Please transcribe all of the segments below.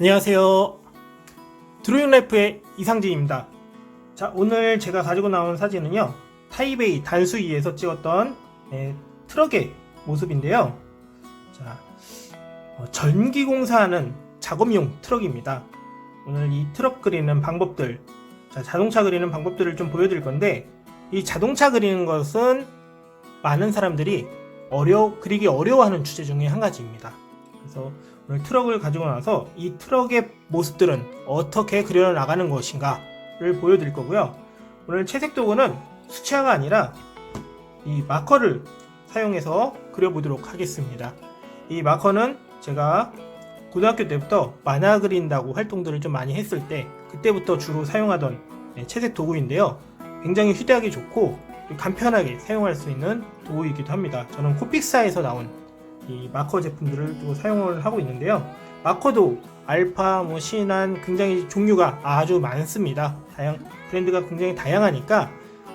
안녕하세요. 드로잉 라이프의 이상진입니다. 자, 오늘 제가 가지고 나온 사진은요, 타이베이 단수이에서 찍었던 트럭의 모습인데요. 자, 전기 공사하는 작업용 트럭입니다. 오늘 이 트럭 그리는 방법들, 자, 자동차 그리는 방법들을 좀 보여드릴 건데, 이 자동차 그리는 것은 많은 사람들이 그리기 어려워하는 주제 중에 한 가지입니다. 그래서 오늘 트럭을 가지고 나서 이 트럭의 모습들은 어떻게 그려나가는 것인가를 보여드릴 거고요. 오늘 채색 도구는 수채화가 아니라 이 마커를 사용해서 그려보도록 하겠습니다. 이 마커는 제가 고등학교 때부터 만화 그린다고 활동들을 좀 많이 했을 때 그때부터 주로 사용하던 채색 도구인데요. 굉장히 휴대하기 좋고 간편하게 사용할 수 있는 도구이기도 합니다. 저는 코픽사에서 나온 이 마커 제품들을 또 사용을 하고 있는데요. 마커도 알파, 신한 굉장히 종류가 아주 많습니다. 브랜드가 굉장히 다양하니까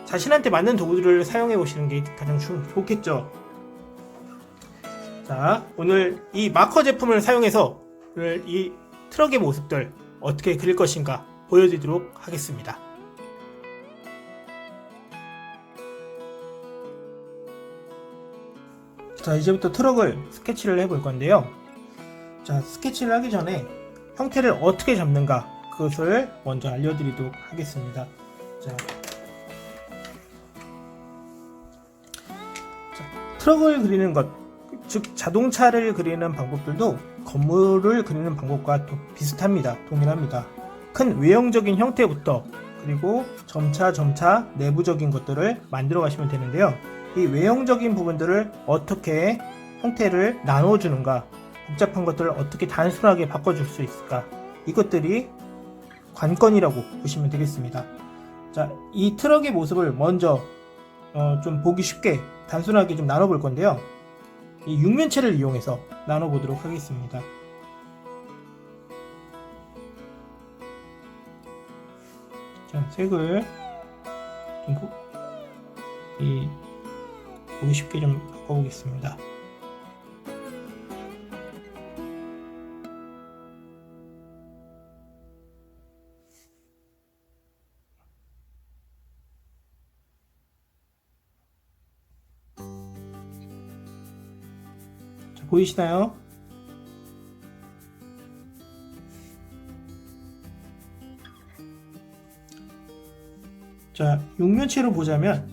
자신한테 맞는 도구들을 사용해 보시는 게 가장 좋겠죠. 자, 오늘 이 마커 제품을 사용해서 오늘 이 트럭의 모습들 어떻게 그릴 것인가 보여드리도록 하겠습니다. 자, 이제부터 트럭을 스케치를 해볼 건데요. 자, 스케치를 하기 전에 형태를 어떻게 잡는가 그것을 먼저 알려드리도록 하겠습니다. 자, 트럭을 그리는 것, 즉 자동차를 그리는 방법들도 건물을 그리는 방법과 비슷합니다. 동일합니다. 큰 외형적인 형태부터 그리고 점차 내부적인 것들을 만들어 가시면 되는데요. 이 외형적인 부분들을 어떻게 형태를 나눠주는가, 복잡한 것들을 어떻게 단순하게 바꿔줄 수 있을까, 이것들이 관건이라고 보시면 되겠습니다. 자, 이 트럭의 모습을 먼저 좀 보기 쉽게 단순하게 좀 나눠볼 건데요. 이 육면체를 이용해서 나눠보도록 하겠습니다. 자, 색을 좀 보기 쉽게 좀 바꿔보겠습니다. 자, 보이시나요? 자, 육면체로 보자면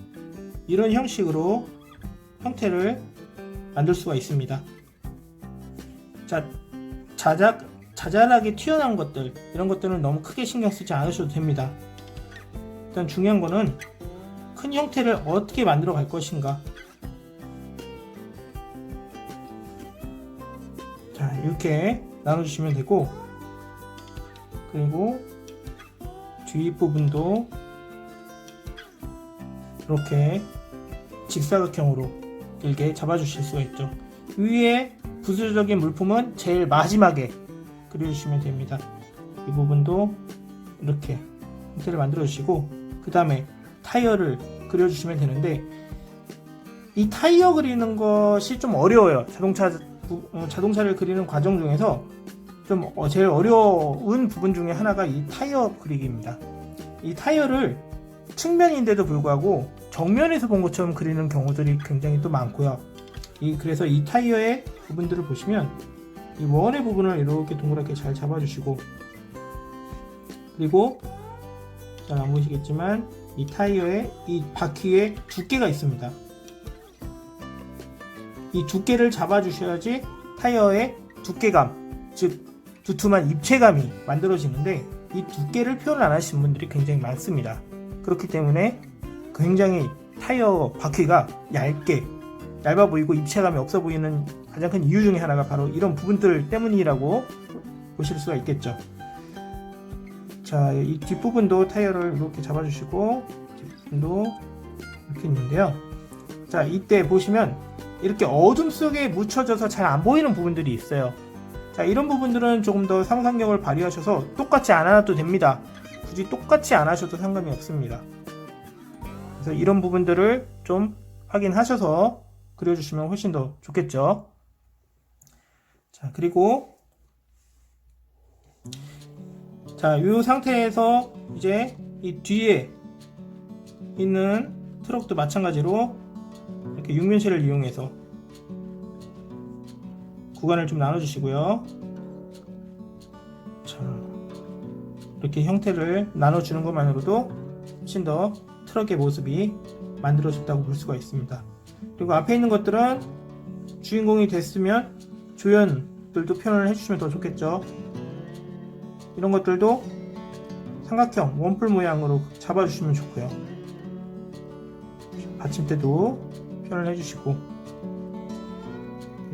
이런 형식으로 형태를 만들 수가 있습니다. 자, 자잘하게 튀어나온 것들, 이런 것들은 너무 크게 신경 쓰지 않으셔도 됩니다. 일단 중요한 거는 큰 형태를 어떻게 만들어 갈 것인가. 자, 이렇게 나눠주시면 되고, 그리고 뒷부분도 이렇게 직사각형으로 길게 잡아주실 수가 있죠. 위에 부수적인 물품은 제일 마지막에 그려주시면 됩니다. 이 부분도 이렇게 형태를 만들어 주시고, 그 다음에 타이어를 그려주시면 되는데, 이 타이어 그리는 것이 좀 어려워요. 자동차를 그리는 과정 중에서 좀 제일 어려운 부분 중에 하나가 이 타이어 그리기입니다. 이 타이어를 측면인데도 불구하고 정면에서 본 것처럼 그리는 경우들이 굉장히 또 많고요. 그래서 이 타이어의 부분들을 보시면 이 원의 부분을 이렇게 동그랗게 잘 잡아주시고, 그리고 잘 안 보이시겠지만 이 타이어의 이 바퀴에 두께가 있습니다. 이 두께를 잡아주셔야지 타이어의 두께감, 즉 두툼한 입체감이 만들어지는데, 이 두께를 표현 안 하시는 분들이 굉장히 많습니다. 그렇기 때문에 굉장히 타이어 바퀴가 얇아 보이고 입체감이 없어 보이는 가장 큰 이유 중에 하나가 바로 이런 부분들 때문이라고 보실 수가 있겠죠. 자, 이 뒷부분도 타이어를 이렇게 잡아주시고, 뒷부분도 이렇게 있는데요. 자, 이때 보시면 이렇게 어둠 속에 묻혀져서 잘 안 보이는 부분들이 있어요. 자, 이런 부분들은 조금 더 상상력을 발휘하셔서 똑같이 안 하셔도 됩니다. 굳이 똑같이 안 하셔도 상관이 없습니다. 그래서 이런 부분들을 좀 확인하셔서 그려주시면 훨씬 더 좋겠죠. 자, 그리고 자, 이 상태에서 이제 이 뒤에 있는 트럭도 마찬가지로 이렇게 육면체를 이용해서 구간을 좀 나눠주시고요. 자, 이렇게 형태를 나눠주는 것만으로도 훨씬 더 트럭의 모습이 만들어졌다고 볼 수가 있습니다. 그리고 앞에 있는 것들은 주인공이 됐으면 조연들도 표현을 해주시면 더 좋겠죠. 이런 것들도 삼각형 원뿔 모양으로 잡아주시면 좋고요. 받침대도 표현을 해주시고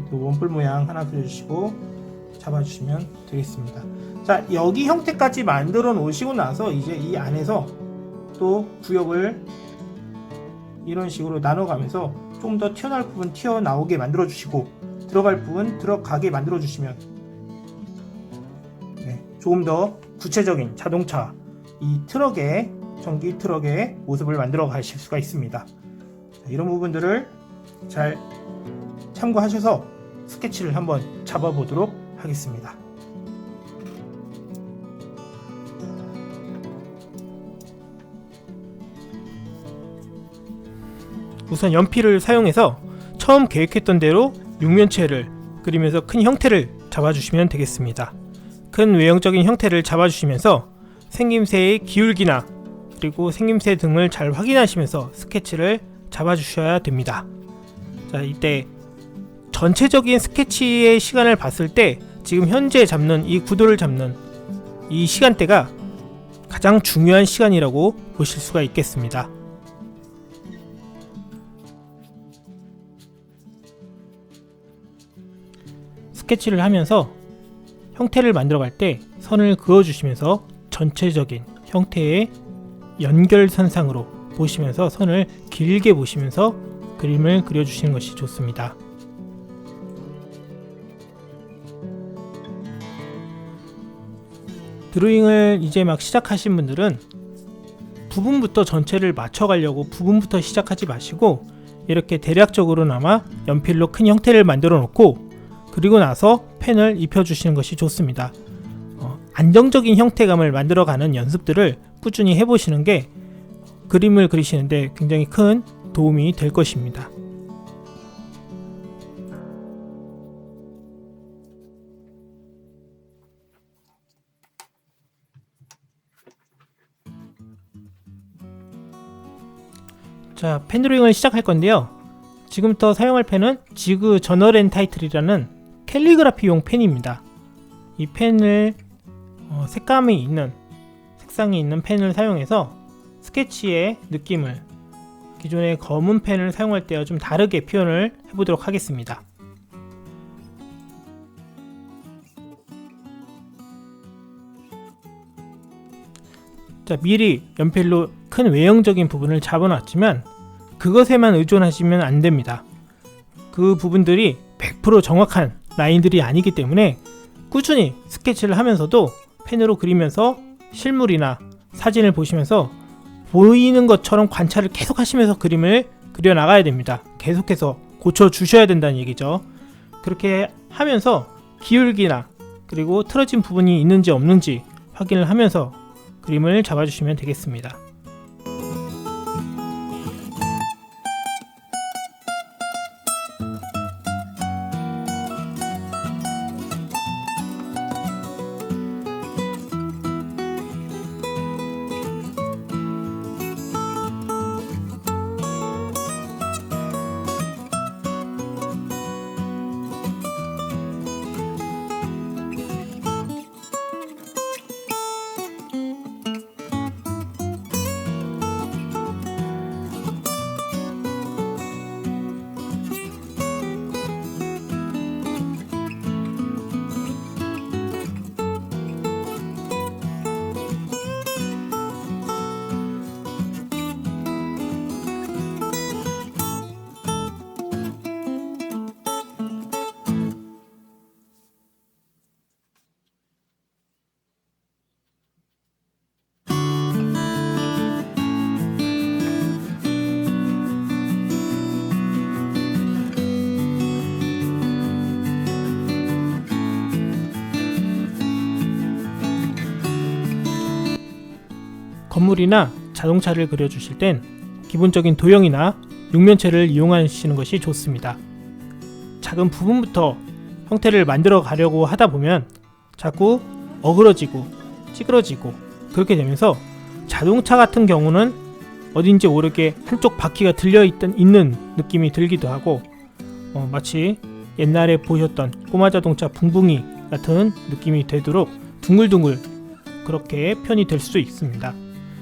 또 원뿔 모양 하나 그려주시고 잡아주시면 되겠습니다. 자, 여기 형태까지 만들어 놓으시고 나서 이제 이 안에서 또 구역을 이런 식으로 나눠가면서 좀 더 튀어나올 부분 튀어나오게 만들어 주시고 들어갈 부분 들어가게 만들어 주시면 조금 더 구체적인 자동차 이 트럭의 전기 트럭의 모습을 만들어 가실 수가 있습니다. 자, 이런 부분들을 잘 참고하셔서 스케치를 한번 잡아 보도록 하겠습니다. 우선 연필을 사용해서 처음 계획했던 대로 육면체를 그리면서 큰 형태를 잡아주시면 되겠습니다. 큰 외형적인 형태를 잡아주시면서 생김새의 기울기나 그리고 생김새 등을 잘 확인하시면서 스케치를 잡아주셔야 됩니다. 자, 이때 전체적인 스케치의 시간을 봤을 때 지금 현재 잡는 이 구도를 잡는 이 시간대가 가장 중요한 시간이라고 보실 수가 있겠습니다. 스케치를 하면서 형태를 만들어갈 때 선을 그어주시면서 전체적인 형태의 연결선상으로 보시면서 선을 길게 보시면서 그림을 그려주시는 것이 좋습니다. 드로잉을 이제 막 시작하신 분들은 부분부터 전체를 맞춰가려고 부분부터 시작하지 마시고 이렇게 대략적으로나마 연필로 큰 형태를 만들어 놓고 그리고 나서 펜을 입혀주시는 것이 좋습니다. 안정적인 형태감을 만들어가는 연습들을 꾸준히 해보시는 게 그림을 그리시는데 굉장히 큰 도움이 될 것입니다. 자, 펜 드로잉을 시작할 건데요. 지금부터 사용할 펜은 지그 저널 앤 타이틀이라는 캘리그라피용 펜입니다. 이 펜을 색상이 있는 펜을 사용해서 스케치의 느낌을 기존의 검은 펜을 사용할 때와 좀 다르게 표현을 해보도록 하겠습니다. 자, 미리 연필로 큰 외형적인 부분을 잡아놨지만 그것에만 의존하시면 안됩니다. 그 부분들이 100% 정확한 라인들이 아니기 때문에 꾸준히 스케치를 하면서도 펜으로 그리면서 실물이나 사진을 보시면서 보이는 것처럼 관찰을 계속 하시면서 그림을 그려 나가야 됩니다. 계속해서 고쳐 주셔야 된다는 얘기죠. 그렇게 하면서 기울기나 그리고 틀어진 부분이 있는지 없는지 확인을 하면서 그림을 잡아주시면 되겠습니다. 건물이나 자동차를 그려주실 땐 기본적인 도형이나 육면체를 이용하시는 것이 좋습니다. 작은 부분부터 형태를 만들어 가려고 하다 보면 자꾸 어그러지고 찌그러지고 그렇게 되면서 자동차 같은 경우는 어딘지 모르게 한쪽 바퀴가 있는 느낌이 들기도 하고 마치 옛날에 보셨던 꼬마 자동차 붕붕이 같은 느낌이 되도록 둥글둥글 그렇게 표현이 될 수 있습니다.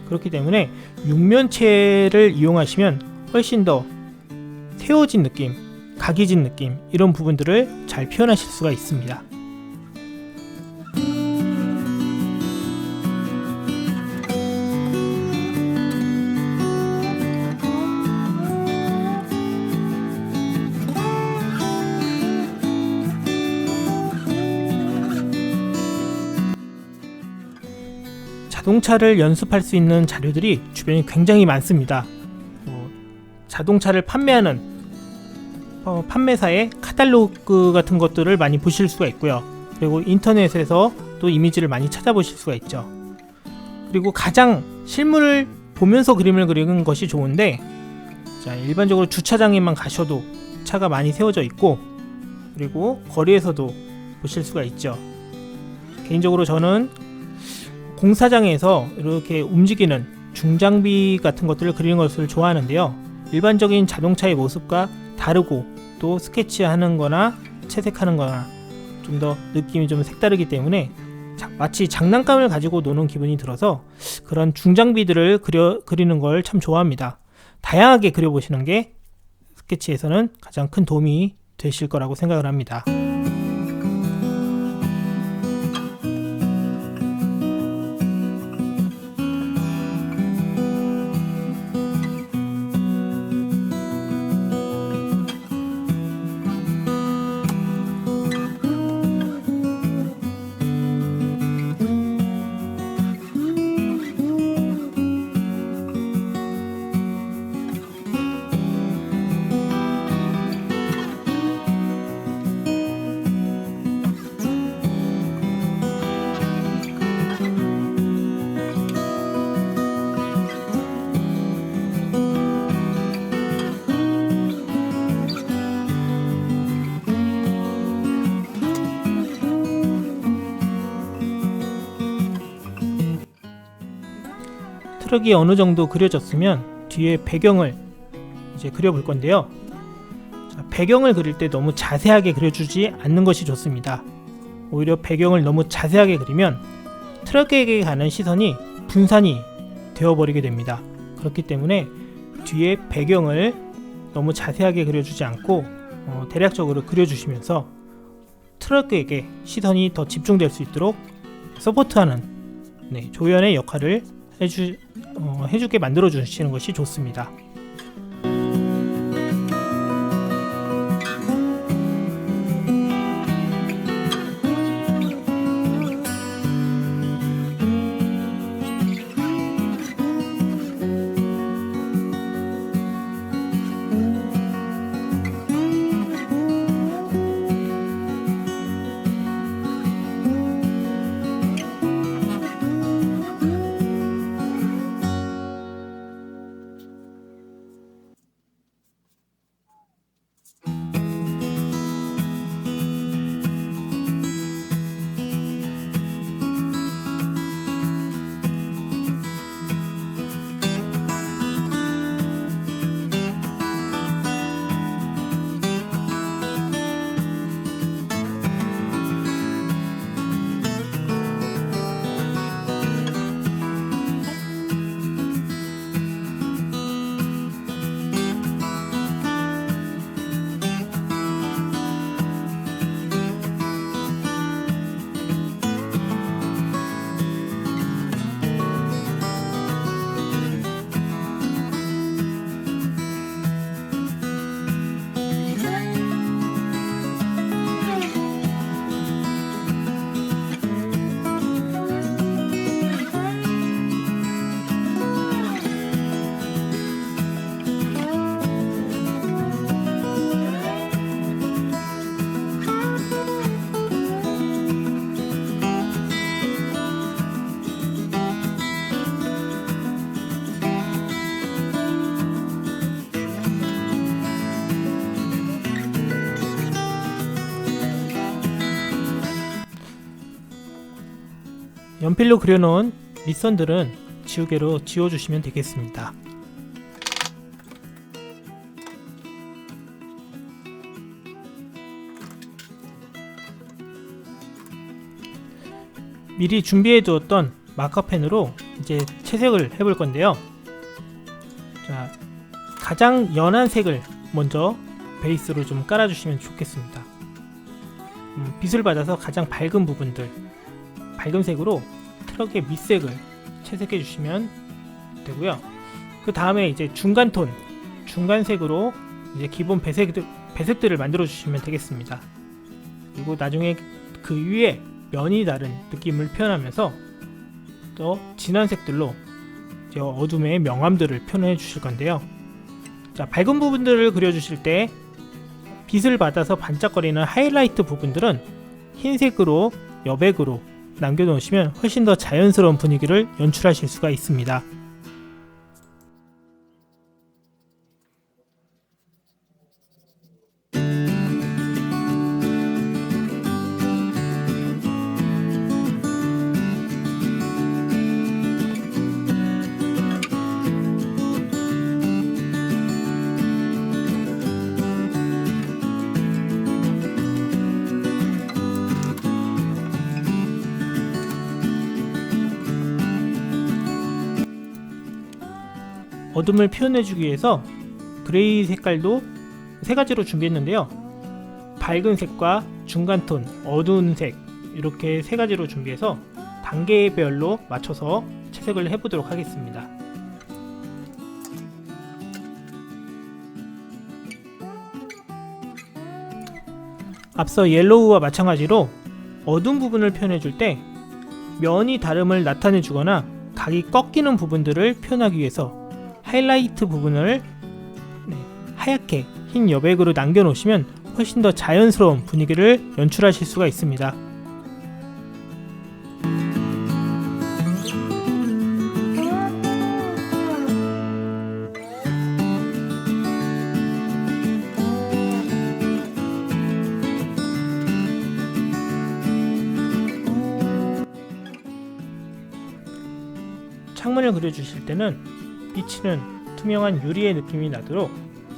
그렇기 때문에 육면체를 이용하시면 훨씬 더 세워진 느낌, 각이진 느낌 이런 부분들을 잘 표현하실 수가 있습니다. 자동차를 연습할 수 있는 자료들이 주변에 굉장히 많습니다. 자동차를 판매하는 판매사의 카탈로그 같은 것들을 많이 보실 수가 있고요. 그리고 인터넷에서 또 이미지를 많이 찾아보실 수가 있죠. 그리고 가장 실물을 보면서 그림을 그리는 것이 좋은데, 자, 일반적으로 주차장에만 가셔도 차가 많이 세워져 있고, 그리고 거리에서도 보실 수가 있죠. 개인적으로 저는 공사장에서 이렇게 움직이는 중장비 같은 것들을 그리는 것을 좋아하는데요. 일반적인 자동차의 모습과 다르고 또 스케치하는 거나 채색하는 거나 좀 더 느낌이 좀 색다르기 때문에 마치 장난감을 가지고 노는 기분이 들어서 그런 중장비들을 그리는 걸 참 좋아합니다. 다양하게 그려보시는 게 스케치에서는 가장 큰 도움이 되실 거라고 생각을 합니다. 트럭이 어느 정도 그려졌으면 뒤에 배경을 이제 그려볼 건데요. 자, 배경을 그릴 때 너무 자세하게 그려주지 않는 것이 좋습니다. 오히려 배경을 너무 자세하게 그리면 트럭에게 가는 시선이 분산이 되어버리게 됩니다. 그렇기 때문에 뒤에 배경을 너무 자세하게 그려주지 않고 대략적으로 그려주시면서 트럭에게 시선이 더 집중될 수 있도록 서포트하는 조연의 역할을 해주게 만들어 주시는 것이 좋습니다. 연필로 그려놓은 밑선들은 지우개로 지워주시면 되겠습니다. 미리 준비해 두었던 마커펜으로 이제 채색을 해볼 건데요. 자, 가장 연한 색을 먼저 베이스로 좀 깔아주시면 좋겠습니다. 빛을 받아서 가장 밝은 부분들, 밝은 색으로 트럭의 밑색을 채색해 주시면 되고요. 그 다음에 이제 중간톤, 중간색으로 이제 기본 배색들을 만들어 주시면 되겠습니다. 그리고 나중에 그 위에 면이 다른 느낌을 표현하면서 또 진한 색들로 이제 어둠의 명암들을 표현해 주실 건데요. 자, 밝은 부분들을 그려주실 때 빛을 받아서 반짝거리는 하이라이트 부분들은 흰색으로 여백으로 남겨놓으시면 훨씬 더 자연스러운 분위기를 연출하실 수가 있습니다. 어둠을 표현해주기 위해서 그레이 색깔도 세 가지로 준비했는데요. 밝은 색과 중간톤, 어두운 색 이렇게 세 가지로 준비해서 단계별로 맞춰서 채색을 해보도록 하겠습니다. 앞서 옐로우와 마찬가지로 어두운 부분을 표현해줄 때 면이 다름을 나타내주거나 각이 꺾이는 부분들을 표현하기 위해서 하이라이트 부분을 하얗게 흰 여백으로 남겨놓으시면 훨씬 더 자연스러운 분위기를 연출하실 수가 있습니다. 창문을 그려주실 때는 비치는 투명한 유리의 느낌이 나도록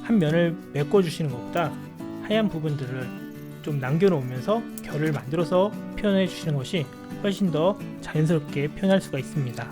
한 면을 메꿔주시는 것보다 하얀 부분들을 좀 남겨놓으면서 결을 만들어서 표현해 주시는 것이 훨씬 더 자연스럽게 표현할 수가 있습니다.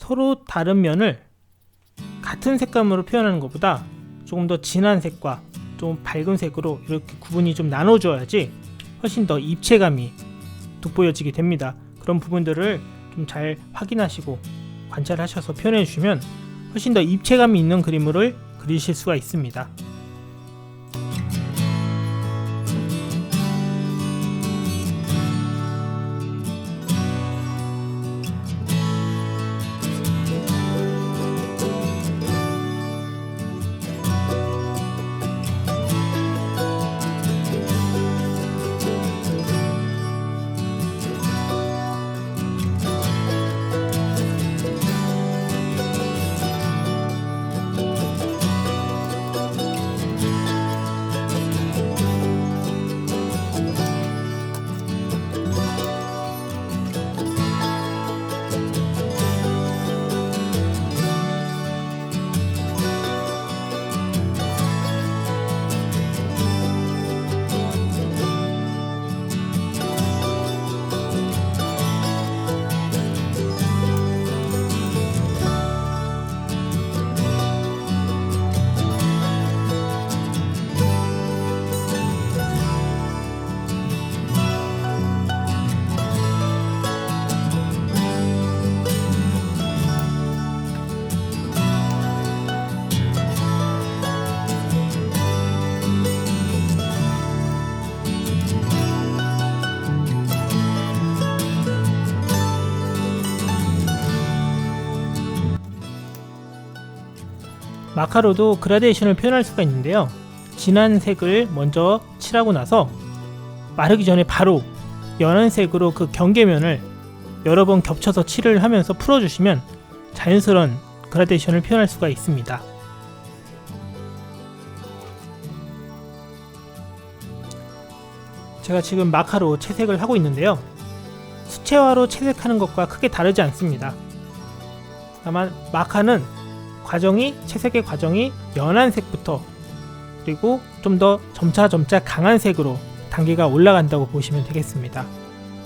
서로 다른 면을 같은 색감으로 표현하는 것보다 조금 더 진한 색과 좀 밝은 색으로 이렇게 구분이 좀 나눠줘야지 훨씬 더 입체감이 돋보여지게 됩니다. 그런 부분들을 좀 잘 확인하시고 관찰하셔서 표현해 주시면 훨씬 더 입체감이 있는 그림을 그리실 수가 있습니다. 마카로도 그라데이션을 표현할 수가 있는데요. 진한 색을 먼저 칠하고 나서 마르기 전에 바로 연한 색으로 그 경계면을 여러 번 겹쳐서 칠을 하면서 풀어주시면 자연스러운 그라데이션을 표현할 수가 있습니다. 제가 지금 마카로 채색을 하고 있는데요. 수채화로 채색하는 것과 크게 다르지 않습니다. 다만 마카는 채색의 과정이 연한 색부터 그리고 좀 더 점차 강한 색으로 단계가 올라간다고 보시면 되겠습니다.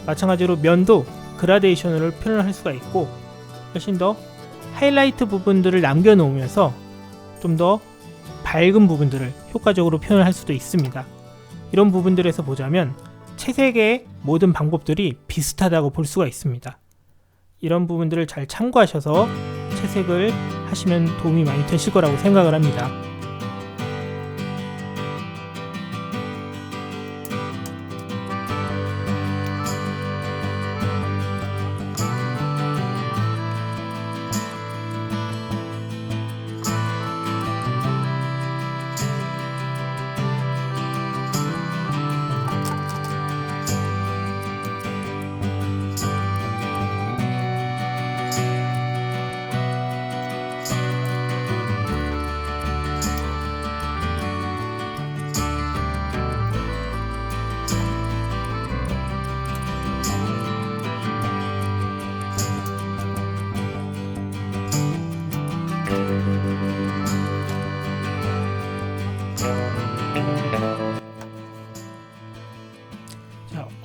마찬가지로 면도 그라데이션으로 표현을 할 수가 있고 훨씬 더 하이라이트 부분들을 남겨놓으면서 좀 더 밝은 부분들을 효과적으로 표현을 할 수도 있습니다. 이런 부분들에서 보자면 채색의 모든 방법들이 비슷하다고 볼 수가 있습니다. 이런 부분들을 잘 참고하셔서 채색을 하시면 도움이 많이 되실 거라고 생각을 합니다.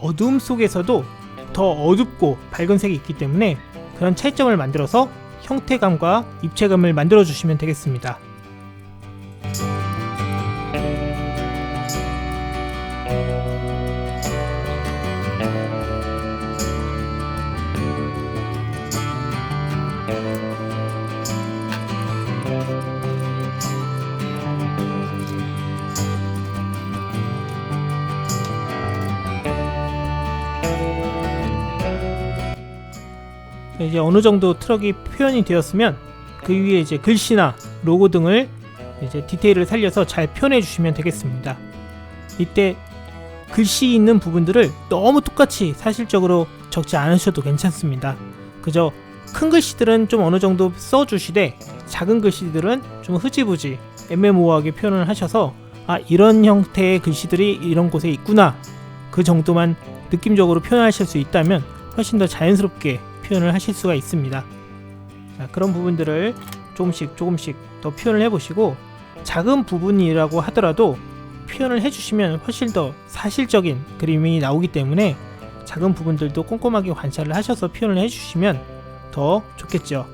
어두움 속에서도 더 어둡고 밝은 색이 있기 때문에 그런 차이점을 만들어서 형태감과 입체감을 만들어 주시면 되겠습니다. 이제 어느 정도 트럭이 표현이 되었으면 그 위에 이제 글씨나 로고 등을 이제 디테일을 살려서 잘 표현해 주시면 되겠습니다. 이때 글씨 있는 부분들을 너무 똑같이 사실적으로 적지 않으셔도 괜찮습니다. 그저 큰 글씨들은 좀 어느 정도 써주시되 작은 글씨들은 좀 흐지부지 애매모호하게 표현을 하셔서 이런 형태의 글씨들이 이런 곳에 있구나, 그 정도만 느낌적으로 표현하실 수 있다면 훨씬 더 자연스럽게 표현을 하실 수가 있습니다. 자, 그런 부분들을 조금씩 더 표현을 해보시고 작은 부분이라고 하더라도 표현을 해주시면 훨씬 더 사실적인 그림이 나오기 때문에 작은 부분들도 꼼꼼하게 관찰을 하셔서 표현을 해주시면 더 좋겠죠.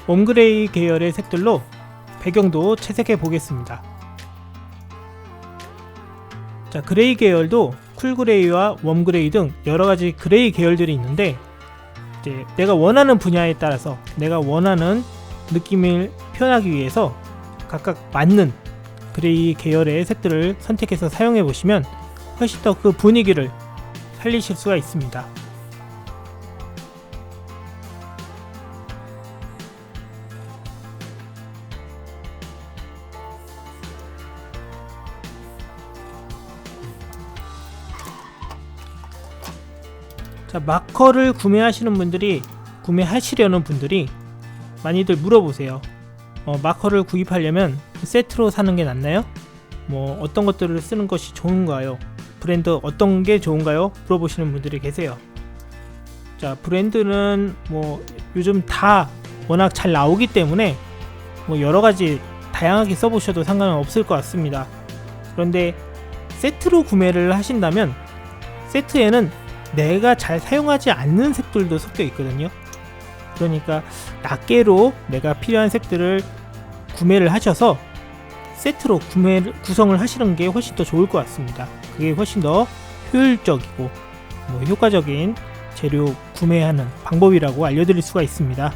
웜그레이 계열의 색들로 배경도 채색해 보겠습니다. 자, 그레이 계열도 쿨그레이와 웜그레이 등 여러가지 그레이 계열들이 있는데, 이제 내가 원하는 분야에 따라서 내가 원하는 느낌을 표현하기 위해서 각각 맞는 그레이 계열의 색들을 선택해서 사용해 보시면 훨씬 더 그 분위기를 살리실 수가 있습니다. 자, 마커를 구매하시려는 분들이 많이들 물어보세요. 마커를 구입하려면 세트로 사는 게 낫나요? 뭐 어떤 것들을 쓰는 것이 좋은가요? 브랜드 어떤 게 좋은가요? 물어보시는 분들이 계세요. 자, 브랜드는 뭐 요즘 다 워낙 잘 나오기 때문에 뭐 여러가지 다양하게 써보셔도 상관은 없을 것 같습니다. 그런데 세트로 구매를 하신다면 세트에는 내가 잘 사용하지 않는 색들도 섞여 있거든요. 그러니까 낱개로 내가 필요한 색들을 구매를 하셔서 세트로 구성을 하시는 게 훨씬 더 좋을 것 같습니다. 그게 훨씬 더 효율적이고 효과적인 재료 구매하는 방법이라고 알려드릴 수가 있습니다.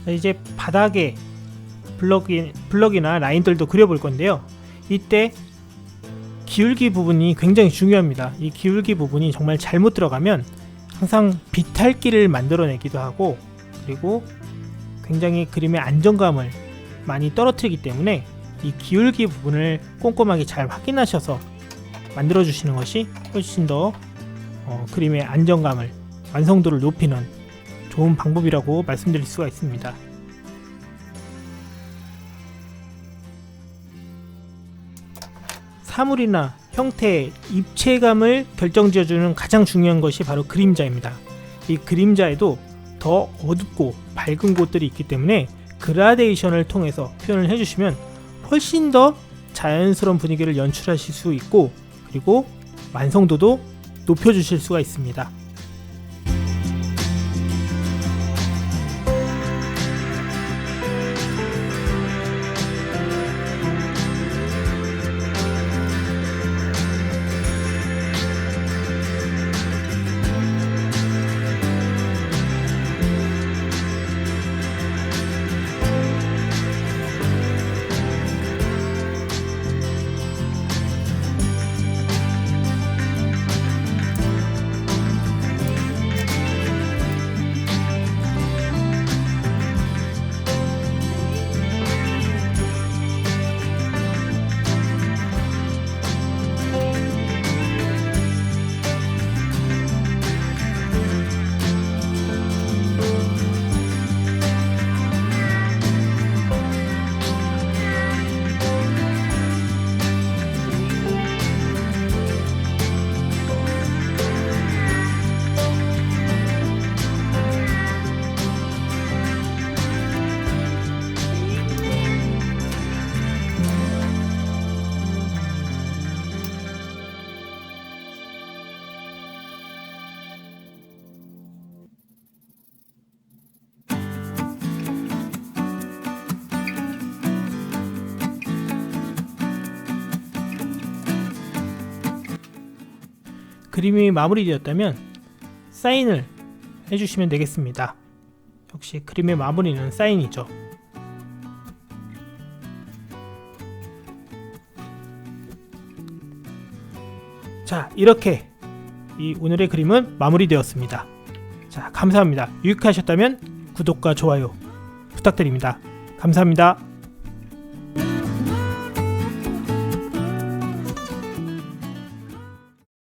이제 바닥에 블럭이나 라인들도 그려볼 건데요. 이때 기울기 부분이 굉장히 중요합니다. 이 기울기 부분이 정말 잘못 들어가면 항상 비탈기를 만들어내기도 하고, 그리고 굉장히 그림의 안정감을 많이 떨어뜨리기 때문에 이 기울기 부분을 꼼꼼하게 잘 확인하셔서 만들어 주시는 것이 훨씬 더 그림의 안정감을, 완성도를 높이는 좋은 방법이라고 말씀드릴 수가 있습니다. 사물이나 형태의 입체감을 결정지어주는 가장 중요한 것이 바로 그림자입니다. 이 그림자에도 더 어둡고 밝은 곳들이 있기 때문에 그라데이션을 통해서 표현을 해주시면 훨씬 더 자연스러운 분위기를 연출하실 수 있고, 그리고 완성도도 높여주실 수가 있습니다. 그림이 마무리되었다면 사인을 해주시면 되겠습니다. 역시 그림의 마무리는 사인이죠. 자, 이렇게 이 오늘의 그림은 마무리되었습니다. 자, 감사합니다. 유익하셨다면 구독과 좋아요 부탁드립니다. 감사합니다.